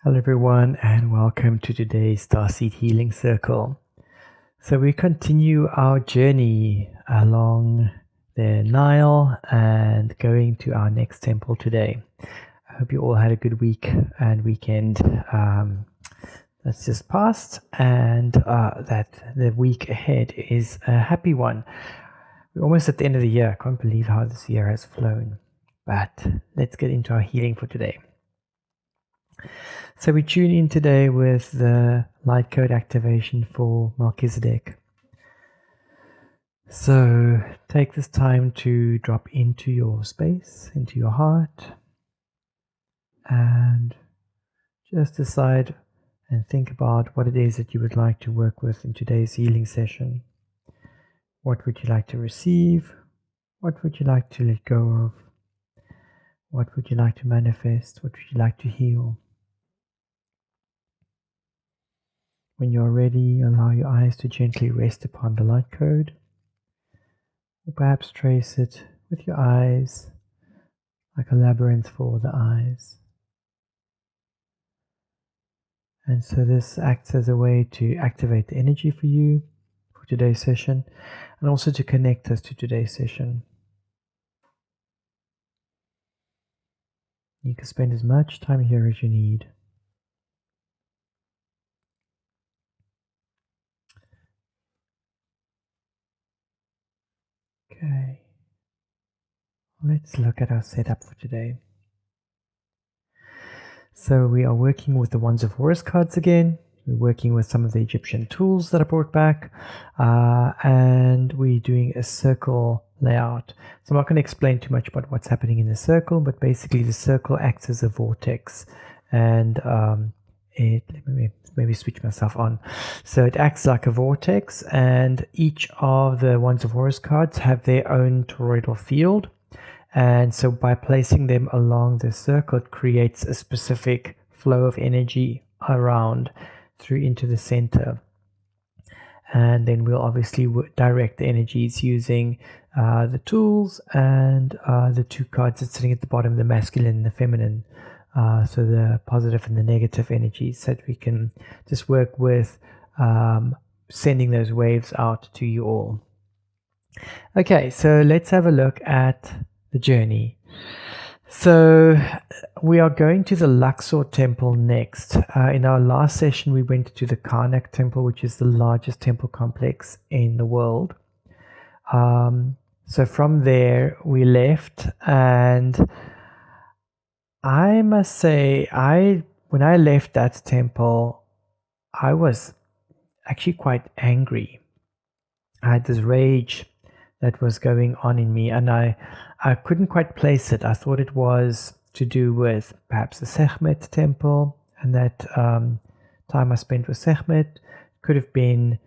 Hello everyone and welcome to today's Starseed Healing Circle. So we continue our journey along the Nile and going to our next temple today. I hope you all had a good week and weekend that's just passed, and that the week ahead is a happy one. We're almost at the end of the year. I can't believe how this year has flown. But let's get into our healing for today. So we tune in today with the Lightcode Activation for Melchizedek. So take this time to drop into your space, into your heart, and just decide and think about what it is that you would like to work with in today's healing session. What would you like to receive? What would you like to let go of? What would you like to manifest? What would you like to heal? When you're ready, allow your eyes to gently rest upon the light code, or perhaps trace it with your eyes like a labyrinth for the eyes. And so this acts as a way to activate the energy for you for today's session, and also to connect us to today's session. You can spend as much time here as you need. Okay, let's look at our setup for today. So we are working with the Wands of Horus cards again. We're working with some of the Egyptian tools that I brought back, and we're doing a circle layout. So I'm not going to explain too much about what's happening in the circle, but basically the circle acts as a vortex, and let me maybe switch myself on. So it acts like a vortex, and each of the Wands of Horus cards have their own toroidal field. And so by placing them along the circle, it creates a specific flow of energy around through into the center. And then we'll obviously direct the energies using the tools and the two cards that's sitting at the bottom, the masculine and the feminine. So the positive and the negative energies, so that we can just work with sending those waves out to you all. Okay, so let's have a look at the journey. So we are going to the Luxor temple next. In our last session we went to the Ankh temple, which is the largest temple complex in the world. So from there we left, and I must say, when I left that temple, I was actually quite angry. I had this rage that was going on in me, and I couldn't quite place it. I thought it was to do with perhaps the Sekhmet temple, and that time I spent with Sekhmet could have been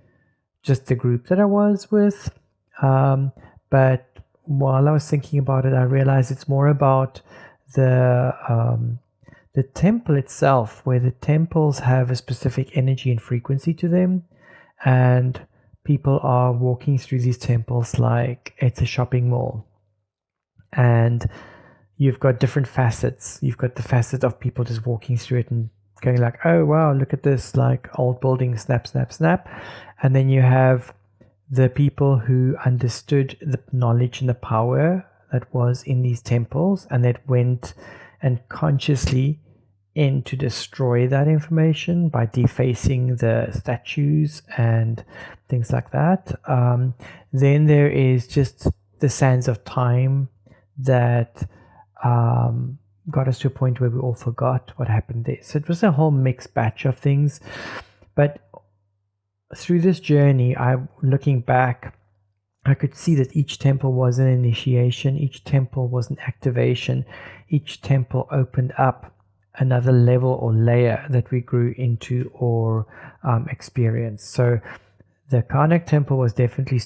just the group that I was with. But while I was thinking about it, I realized it's more about the temple itself, where the temples have a specific energy and frequency to them, and people are walking through these temples like it's a shopping mall, and you've got different facets. You've got the facet of people just walking through it and going like, oh wow, look at this like old building, snap snap snap. And then you have the people who understood the knowledge and the power that was in these temples, and that went and consciously in to destroy that information by defacing the statues and things like that. Then there is just the sands of time that got us to a point where we all forgot what happened there. So it was a whole mixed batch of things. But through this journey, looking back, I could see that each temple was an initiation, each temple was an activation, each temple opened up another level or layer that we grew into or experience. So the Karnak temple was definitely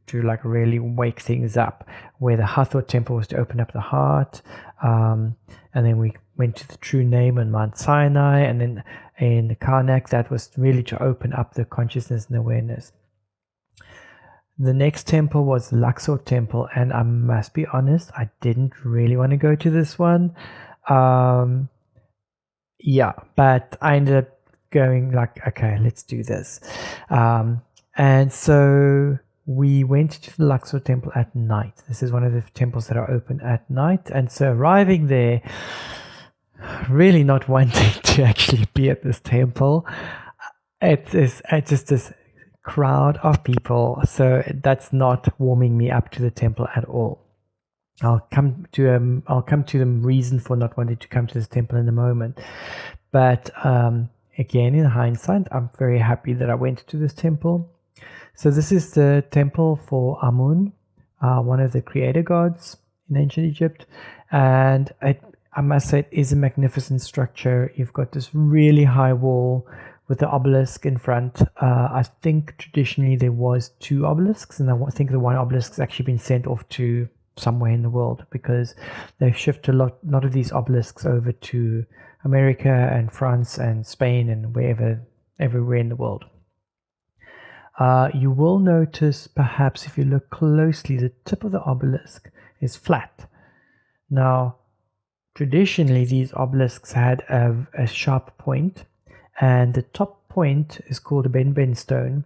to like really wake things up, where the Hathor temple was to open up the heart, and then we went to the true name on Mount Sinai, and then in the Karnak that was really to open up the consciousness and awareness. The next temple was the Luxor temple, and I must be honest, I didn't really want to go to this one. yeah, but I ended up going like, okay, let's do this. And so we went to the Luxor temple at night. This is one of the temples that are open at night. And so arriving there, really not wanting to actually be at this temple, it's just this crowd of people. So that's not warming me up to the temple at all. I'll come to the reason for not wanting to come to this temple in a moment. But again, in hindsight, I'm very happy that I went to this temple. So this is the temple for Amun, one of the creator gods in ancient Egypt. And I must say, it is a magnificent structure. You've got this really high wall with the obelisk in front. I think traditionally there was 2 obelisks, and I think the one obelisk has actually been sent off to somewhere in the world, because they've shifted a lot of these obelisks over to America and France and Spain and everywhere in the world. You will notice, perhaps if you look closely, the tip of the obelisk is flat. Now, traditionally these obelisks had a sharp point, and the top point is called a ben stone,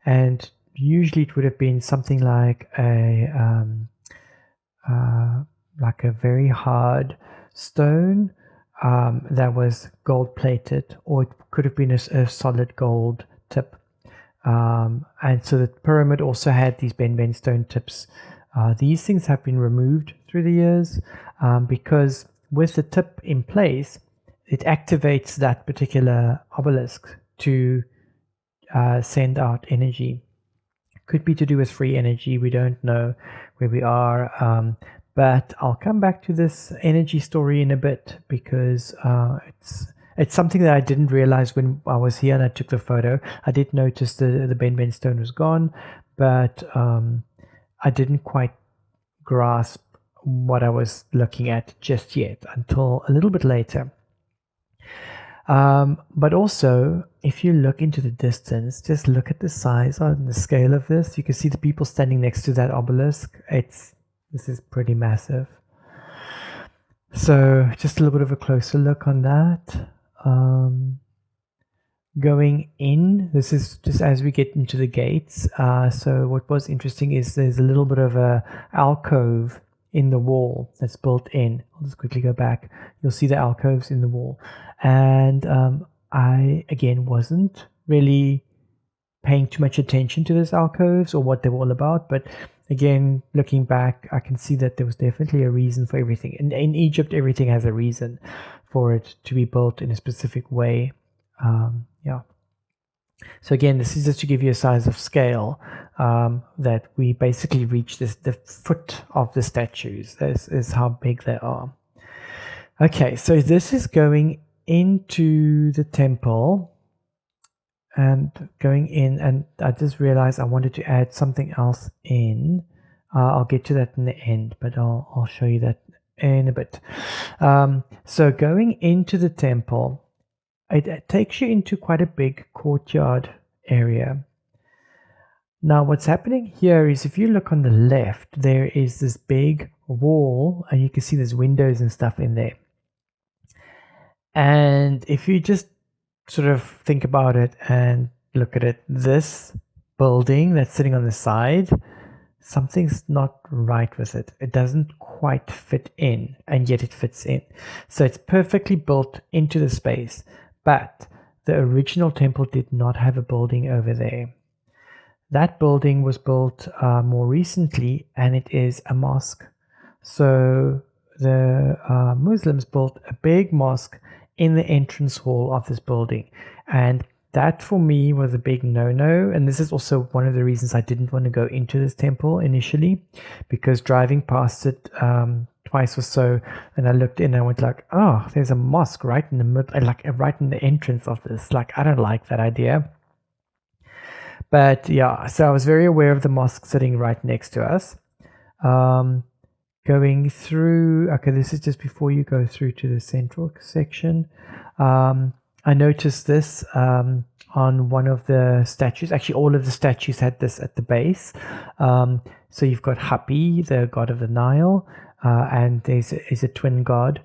and usually it would have been something like a very hard stone that was gold plated, or it could have been a solid gold tip. And so the pyramid also had these ben stone tips. These things have been removed through the years because with the tip in place, it activates that particular obelisk to send out energy. Could be to do with free energy. We don't know where we are. But I'll come back to this energy story in a bit, because it's something that I didn't realize when I was here and I took the photo. I did notice the ben stone was gone, but I didn't quite grasp what I was looking at just yet until a little bit later. But also, if you look into the distance, just look at the size and the scale of this. You can see the people standing next to that obelisk. This is pretty massive. So just a little bit of a closer look on that. Going in, this is just as we get into the gates. So what was interesting is there's a little bit of a alcove in the wall that's built in. I'll just quickly go back. You'll see the alcoves in the wall. And I, again, wasn't really paying too much attention to those alcoves or what they were all about. But again, looking back, I can see that there was definitely a reason for everything. In Egypt, everything has a reason for it to be built in a specific way. Yeah. So again, this is just to give you a size of scale that we basically reach the foot of the statues. This is how big they are. Okay, so this is going into the temple and going in, and I just realized I wanted to add something else in. I'll get to that in the end, but I'll show you that in a bit. So going into the temple, it takes you into quite a big courtyard area. Now what's happening here is, if you look on the left, there is this big wall, and you can see there's windows and stuff in there. And if you just sort of think about it and look at it, this building that's sitting on the side, something's not right with it. It doesn't quite fit in, and yet it fits in. So it's perfectly built into the space, but the original temple did not have a building over there. That building was built more recently, and it is a mosque. So the Muslims built a big mosque in the entrance hall of this building, and that for me was a big no-no. And this is also one of the reasons I didn't want to go into this temple initially, because driving past it twice or so, and I looked in and I went like, oh, there's a mosque right in the middle, like right in the entrance of this. Like, I don't like that idea. But yeah, so I was very aware of the mosque sitting right next to us. Going through, okay, this is just before you go through to the central section. I noticed this on one of the statues. Actually, all of the statues had this at the base. So you've got Hapi, the god of the Nile, and there's a twin god.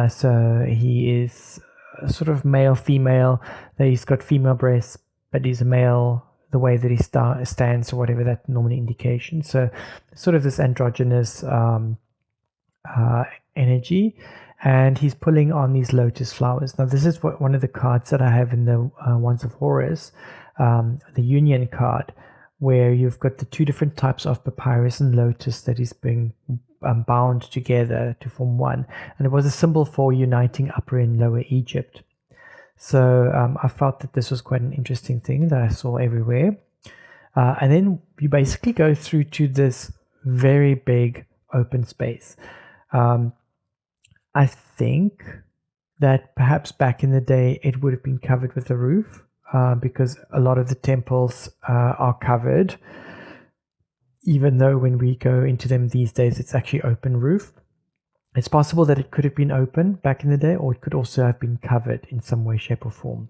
So he is sort of male female. That he's got female breasts, but he's a male the way that he stands or whatever that normally indication. So sort of this androgynous energy, and he's pulling on these lotus flowers. Now this is one of the cards that I have in the Wands of Horus, the Union card, where you've got the two different types of papyrus and lotus that is being bound together to form one, and it was a symbol for uniting Upper and Lower Egypt. So I felt that this was quite an interesting thing that I saw everywhere. And then you basically go through to this very big open space. I think that perhaps back in the day it would have been covered with a roof, because a lot of the temples are covered, even though when we go into them these days it's actually open roof. It's possible that it could have been open back in the day, or it could also have been covered in some way, shape or form.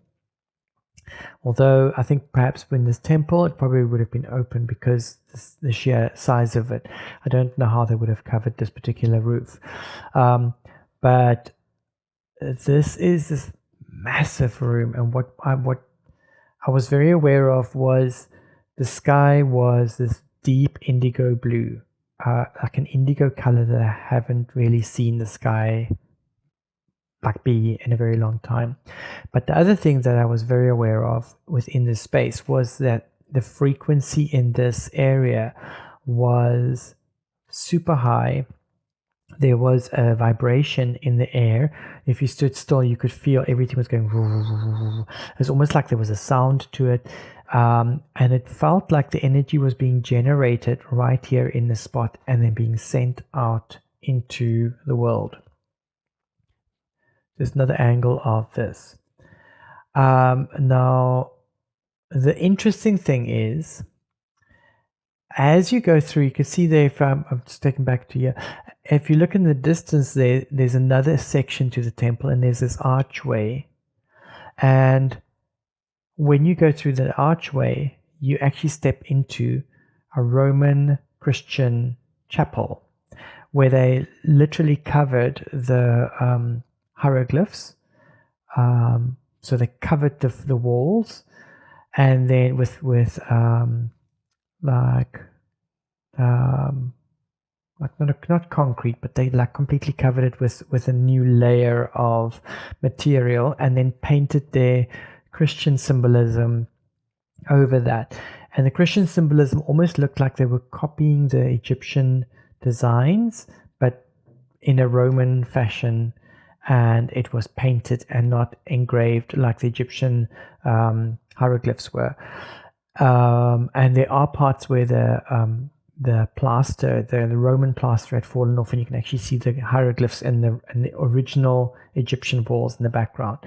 Although I think perhaps in this temple it probably would have been open because the sheer size of it. I don't know how they would have covered this particular roof. But this is this massive room, and what I was very aware of was the sky was this deep indigo blue, like an indigo color that I haven't really seen the sky like be in a very long time. But the other thing that I was very aware of within this space was that the frequency in this area was super high. There was a vibration in the air. If you stood still, you could feel everything was going. It was almost like there was a sound to it. And it felt like the energy was being generated right here in the spot and then being sent out into the world. There's another angle of this. Now, the interesting thing is, as you go through, you can see there, if I'm just taking back to here, if you look in the distance there's another section to the temple, and there's this archway. And when you go through the archway, you actually step into a Roman Christian chapel, where they literally covered the hieroglyphs. So they covered the walls, and then with not concrete, but they like completely covered it with a new layer of material, and then painted their Christian symbolism over that. And the Christian symbolism almost looked like they were copying the Egyptian designs, but in a Roman fashion, and it was painted and not engraved like the Egyptian hieroglyphs were. And there are parts where the plaster, the Roman plaster had fallen off, and you can actually see the hieroglyphs and the original Egyptian walls in the background.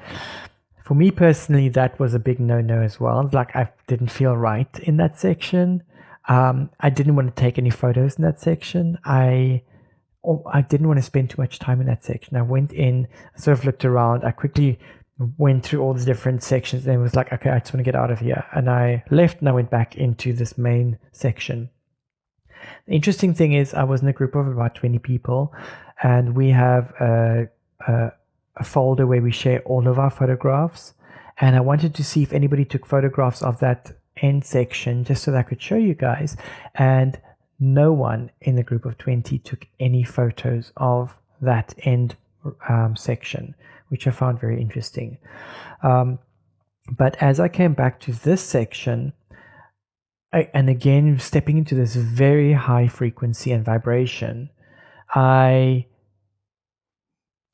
For me personally, that was a big no-no as well. Like, I didn't feel right in that section. I didn't want to take any photos in that section. I didn't want to spend too much time in that section. I went in, I sort of looked around, I quickly went through all the different sections, and was like, okay, I just want to get out of here. And I left, and I went back into this main section. The interesting thing is, I was in a group of about 20 people, and we have a folder where we share all of our photographs. And I wanted to see if anybody took photographs of that end section, just so that I could show you guys. And no one in the group of 20 took any photos of that end section, which I found very interesting. But as I came back to this section, and again, stepping into this very high frequency and vibration, I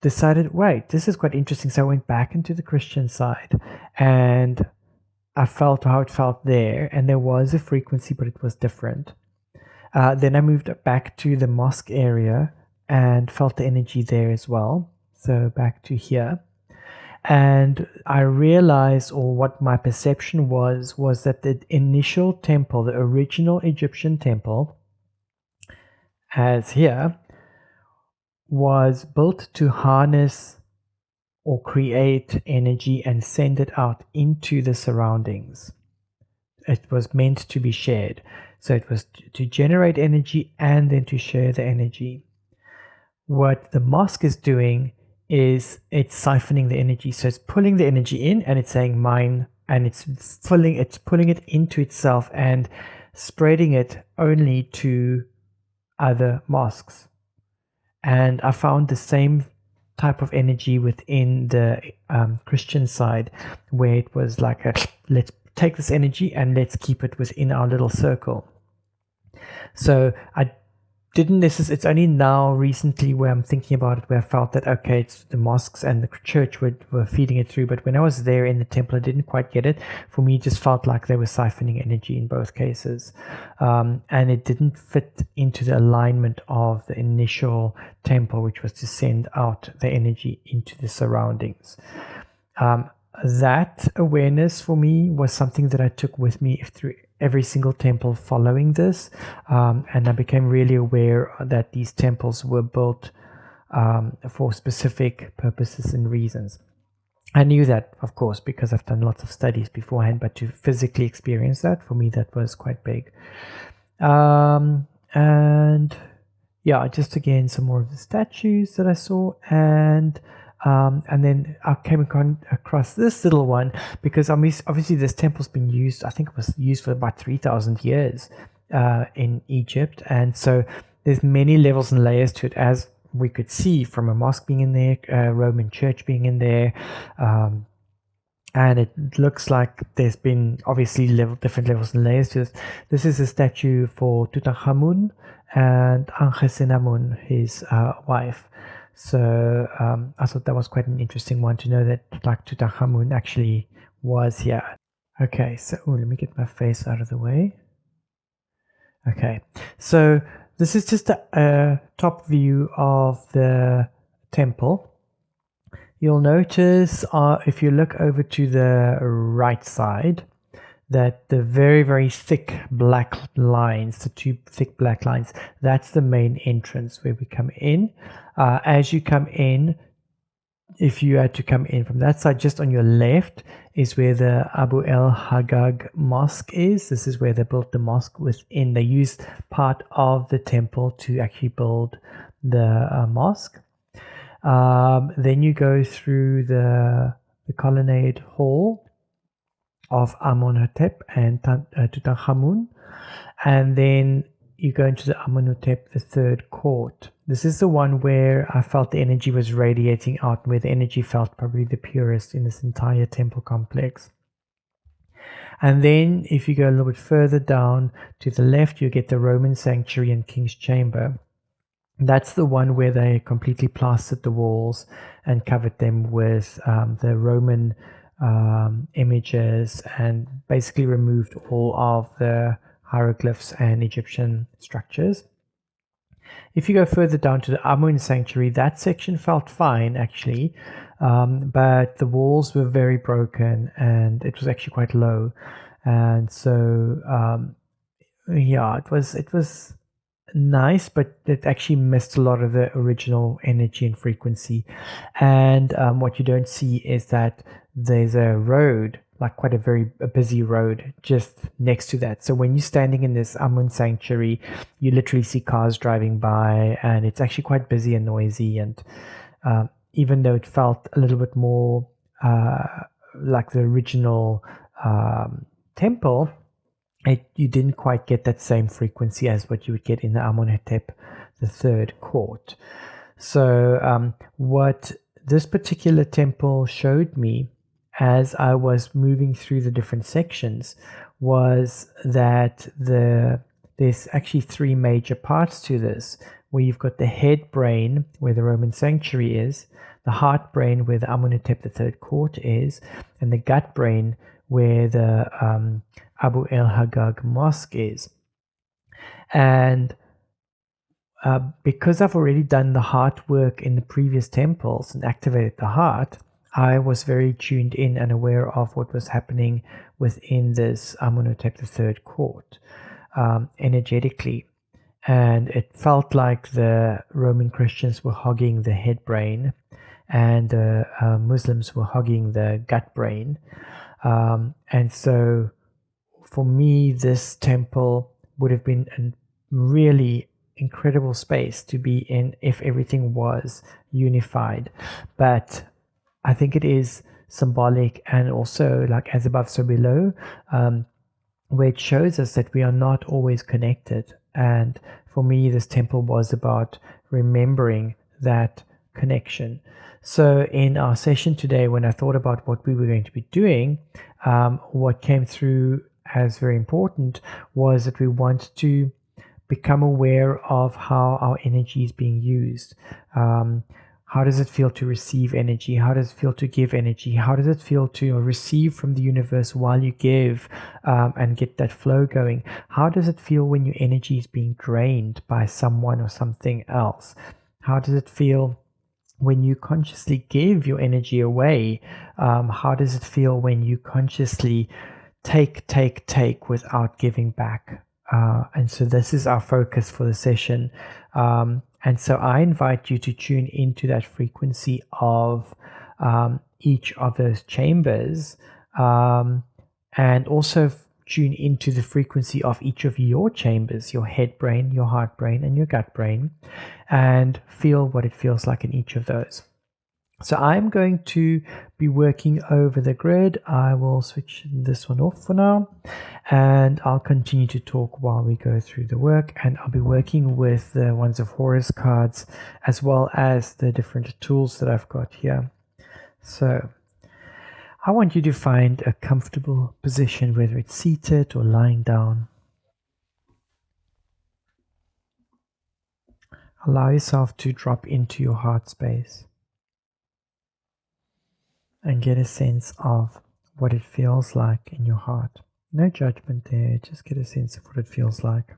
decided, wait, this is quite interesting. So I went back into the Christian side, and I felt how it felt there, and there was a frequency, but it was different. Then I moved back to the mosque area and felt the energy there as well. So back to here. And I realized, or what my perception was that the initial temple, the original Egyptian temple, as here, was built to harness or create energy and send it out into the surroundings. It was meant to be shared. So it was to generate energy and then to share the energy. What the mosque is doing is it's siphoning the energy. So it's pulling the energy in and it's saying mine, and it's pulling it into itself and spreading it only to other mosques. And I found the same type of energy within the Christian side, where it was like let's take this energy and let's keep it within our little circle. So I didn't necessarily, it's only now recently where I'm thinking about it, where I felt that, okay, it's the mosques and the church were feeding it through. But when I was there in the temple, I didn't quite get it. For me, it just felt like they were siphoning energy in both cases. And it didn't fit into the alignment of the initial temple, which was to send out the energy into the surroundings. That awareness for me was something that I took with me through every single temple following this, and I became really aware that these temples were built for specific purposes and reasons. I knew that, of course, because I've done lots of studies beforehand, but to physically experience that, for me, that was quite big. And yeah, just again, some more of the statues that I saw, and then I came across this little one, because obviously this temple's been used, I think it was used for about 3,000 years in Egypt, and so there's many levels and layers to it, as we could see from a mosque being in there, Roman church being in there, and it looks like there's been obviously different levels and layers to this. This is a statue for Tutankhamun and Ankh, his wife. So I thought that was quite an interesting one to know that like Tutankhamun actually was here. Okay, so let me get my face out of the way. Okay, so this is just a top view of the temple. You'll notice if you look over to the right side, that the very, very thick black lines, the two thick black lines, that's the main entrance where we come in. As you come in, if you had to come in from that side, just on your left is where the Abu el-Hagag mosque is. This is where they built the mosque within. They used part of the temple to actually build the mosque. Then you go through the colonnade hall of Amenhotep and Tutankhamun, and then you go into the Amenhotep, the third court. This is the one where I felt the energy was radiating out, where the energy felt probably the purest in this entire temple complex. And then if you go a little bit further down to the left, you get the Roman sanctuary and king's chamber. That's the one where they completely plastered the walls and covered them with the Roman images, and basically removed all of the hieroglyphs and Egyptian structures. If you go further down to the Amun sanctuary, that section felt fine actually, but the walls were very broken and it was actually quite low, and so yeah, it was nice, but it actually missed a lot of the original energy and frequency. And what you don't see is that there's a road, like quite a busy road just next to that. So when you're standing in this Amun sanctuary, you literally see cars driving by, and it's actually quite busy and noisy. And even though it felt a little bit more like the original temple, you didn't quite get that same frequency as what you would get in the Amenhotep, the third court. So what this particular temple showed me as I was moving through the different sections was that there's actually three major parts to this, where you've got the head brain, where the Roman sanctuary is, the heart brain, where the Amenhotep, the third court is, and the gut brain, where the Abu el-Hagag mosque is. And because I've already done the heart work in the previous temples and activated the heart, I was very tuned in and aware of what was happening within this Amenhotep, the third court, energetically. And it felt like the Roman Christians were hogging the head brain, and the Muslims were hogging the gut brain. And so for me, this temple would have been a really incredible space to be in if everything was unified. But I think it is symbolic, and also like as above so below, where it shows us that we are not always connected. And for me, this temple was about remembering that connection. So in our session today, when I thought about what we were going to be doing, what came through as very important was that we want to become aware of how our energy is being used. How does it feel to receive energy? How does it feel to give energy? How does it feel to receive from the universe while you give, and get that flow going? How does it feel when your energy is being drained by someone or something else? How does it feel when you consciously give your energy away? How does it feel when you consciously take without giving back? And so this is our focus for the session. And so I invite you to tune into that frequency of each of those chambers, and also tune into the frequency of each of your chambers, your head brain, your heart brain, and your gut brain, and feel what it feels like in each of those. So I'm going to be working over the grid. I will switch this one off for now, and I'll continue to talk while we go through the work. And I'll be working with the Wands of Horus cards, as well as the different tools that I've got here. So I want you to find a comfortable position, whether it's seated or lying down. Allow yourself to drop into your heart space and get a sense of what it feels like in your heart. No judgment there, just get a sense of what it feels like.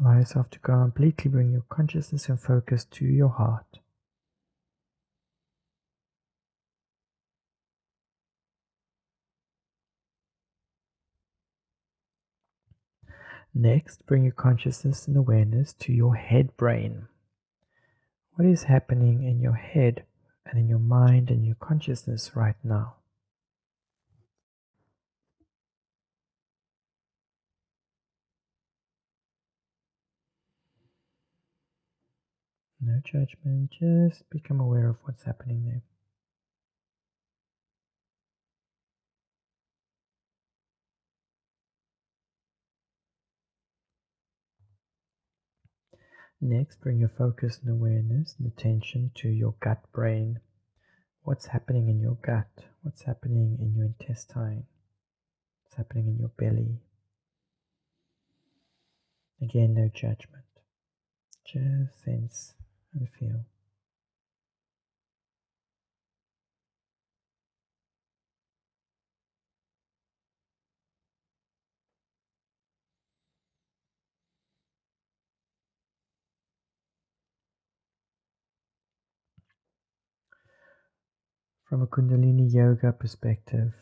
Allow yourself to completely bring your consciousness and focus to your heart. Next, bring your consciousness and awareness to your head brain. What is happening in your head and in your mind and your consciousness right now? No judgment, just become aware of what's happening there. Next, bring your focus and awareness and attention to your gut brain. What's happening in your gut? What's happening in your intestine? What's happening in your belly? Again, no judgment. Just sense and feel. From a Kundalini Yoga perspective,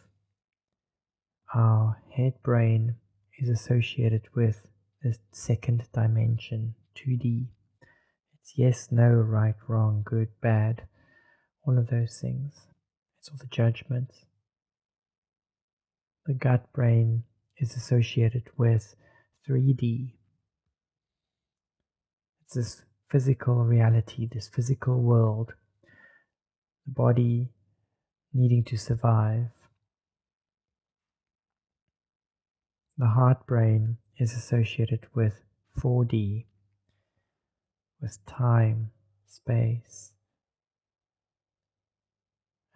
our head brain is associated with the second dimension, 2D. It's yes, no, right, wrong, good, bad, all of those things. It's all the judgments. The gut brain is associated with 3D. It's this physical reality, this physical world, the body needing to survive. The heart brain is associated with 4D, with time, space,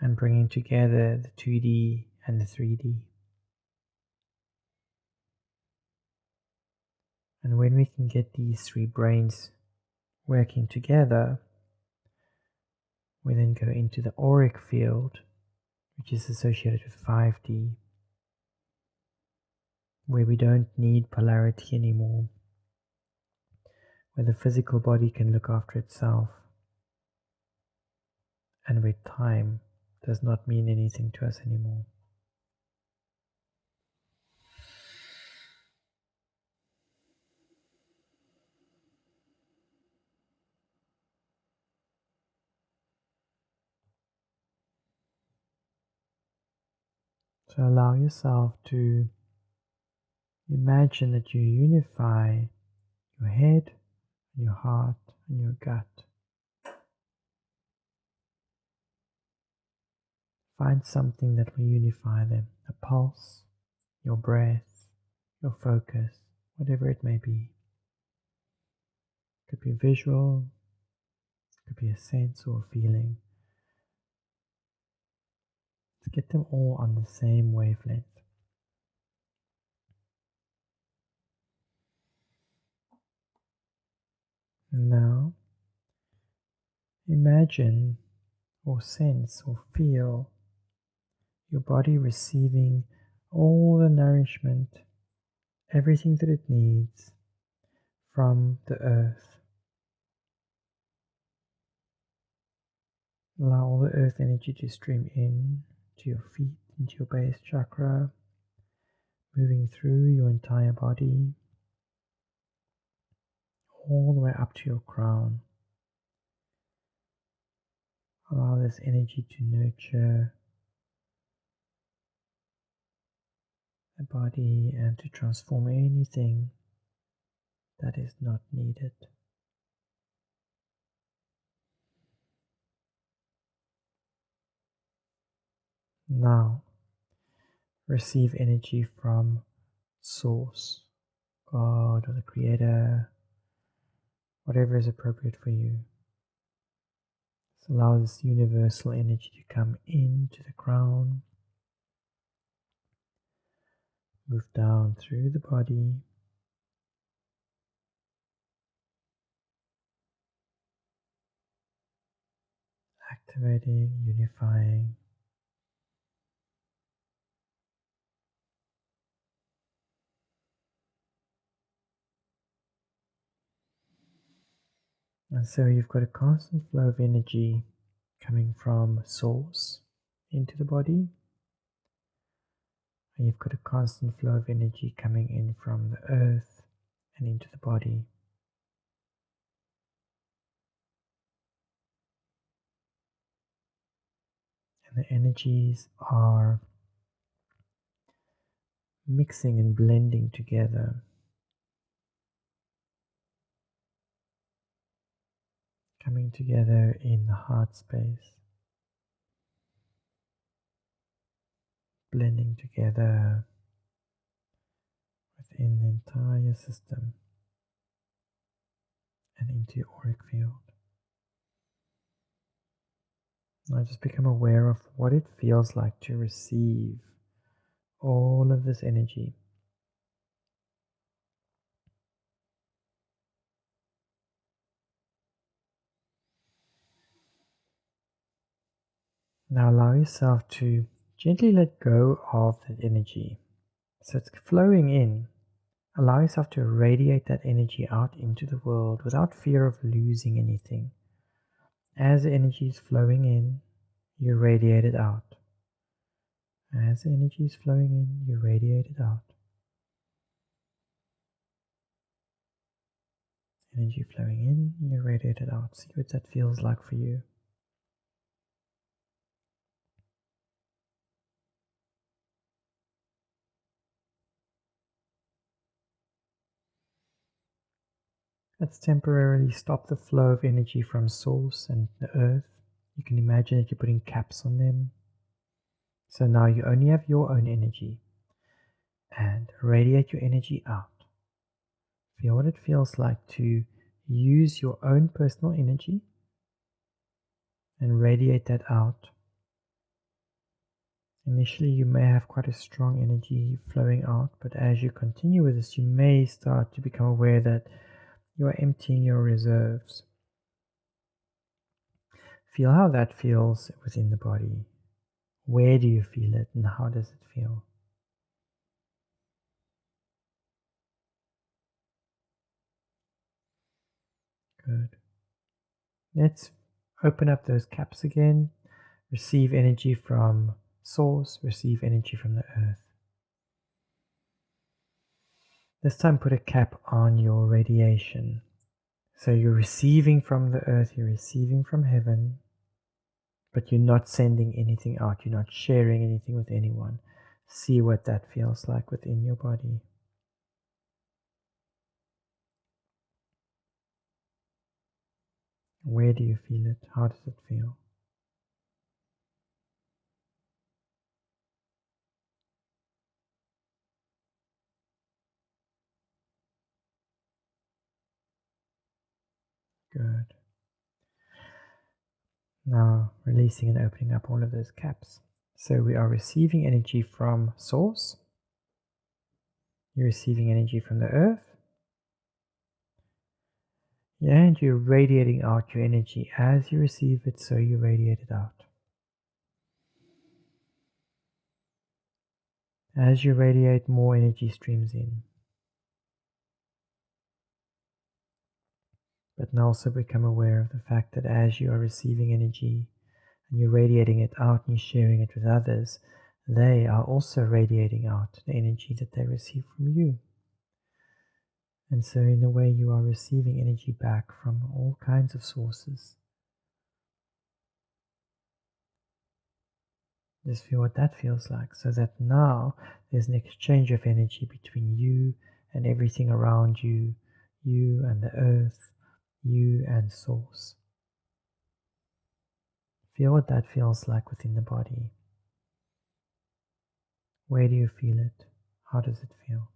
and bringing together the 2D and the 3D. And when we can get these three brains working together, we then go into the auric field, which is associated with 5D, where we don't need polarity anymore, where the physical body can look after itself, and where time does not mean anything to us anymore. So allow yourself to imagine that you unify your head, your heart, and your gut. Find something that will unify them, a pulse, your breath, your focus, whatever it may be. It could be visual, it could be a sense or a feeling. To get them all on the same wavelength. And now, imagine or sense or feel your body receiving all the nourishment, everything that it needs from the earth. Allow all the earth energy to stream in to your feet, into your base chakra, moving through your entire body, all the way up to your crown. Allow this energy to nurture the body and to transform anything that is not needed. Now, receive energy from Source, God, or the Creator, whatever is appropriate for you. Just allow this universal energy to come into the crown, move down through the body, activating, unifying. And so you've got a constant flow of energy coming from Source into the body. And you've got a constant flow of energy coming in from the earth and into the body. And the energies are mixing and blending together. Coming together in the heart space, blending together within the entire system and into your auric field. Now just become aware of what it feels like to receive all of this energy. Now allow yourself to gently let go of that energy. So it's flowing in. Allow yourself to radiate that energy out into the world without fear of losing anything. As the energy is flowing in, you radiate it out. As the energy is flowing in, you radiate it out. Energy flowing in, you radiate it out. See what that feels like for you. Let's temporarily stop the flow of energy from Source and the Earth. You can imagine that you're putting caps on them. So now you only have your own energy. And radiate your energy out. Feel what it feels like to use your own personal energy and radiate that out. Initially, you may have quite a strong energy flowing out, but as you continue with this, you may start to become aware that you are emptying your reserves. Feel how that feels within the body. Where do you feel it and how does it feel? Good. Let's open up those caps again. Receive energy from Source, receive energy from the Earth. This time put a cap on your radiation. So you're receiving from the Earth, you're receiving from heaven, but you're not sending anything out, you're not sharing anything with anyone. see what that feels like within your body. Where do you feel it? How does it feel? Good. Now releasing and opening up all of those caps. So we are receiving energy from Source. You're receiving energy from the Earth. And you're radiating out your energy. As you receive it, so you radiate it out. As you radiate, more energy streams in. But now also become aware of the fact that as you are receiving energy and you're radiating it out and you're sharing it with others, they are also radiating out the energy that they receive from you. And so in a way you are receiving energy back from all kinds of sources. Just feel what that feels like, so that now there's an exchange of energy between you and everything around you, you and the earth, you and Source. Feel what that feels like within the body. Where do you feel it? How does it feel?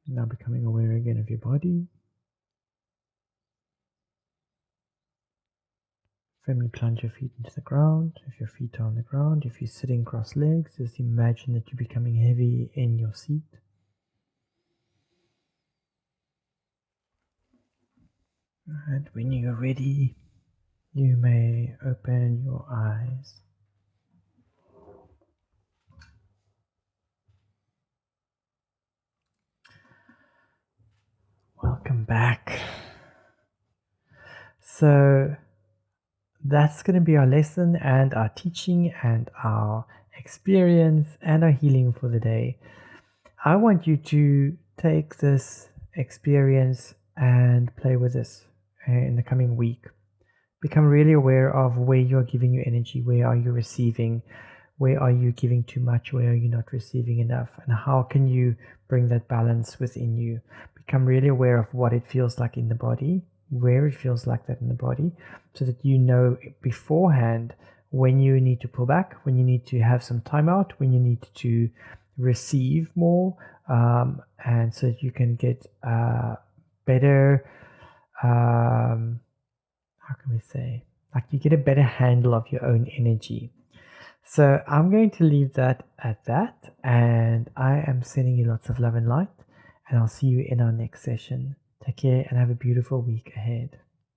Now becoming aware again of your body. Firmly plant your feet into the ground. If your feet are on the ground, if you're sitting cross legs, just imagine that you're becoming heavy in your seat. And when you're ready, you may open your eyes. Welcome back. So that's going to be our lesson and our teaching and our experience and our healing for the day. I want you to take this experience and play with this in the coming week. Become really aware of where you're giving your energy, where are you receiving, where are you giving too much, where are you not receiving enough, and how can you bring that balance within you. Become really aware of what it feels like in the body, where it feels like that in the body, so that you know beforehand when you need to pull back, when you need to have some time out, when you need to receive more, and so that you can get better, how can we say, like you get a better handle of your own energy. So I'm going to leave that at that, and I am sending you lots of love and light, and I'll see you in our next session. Take care and have a beautiful week ahead.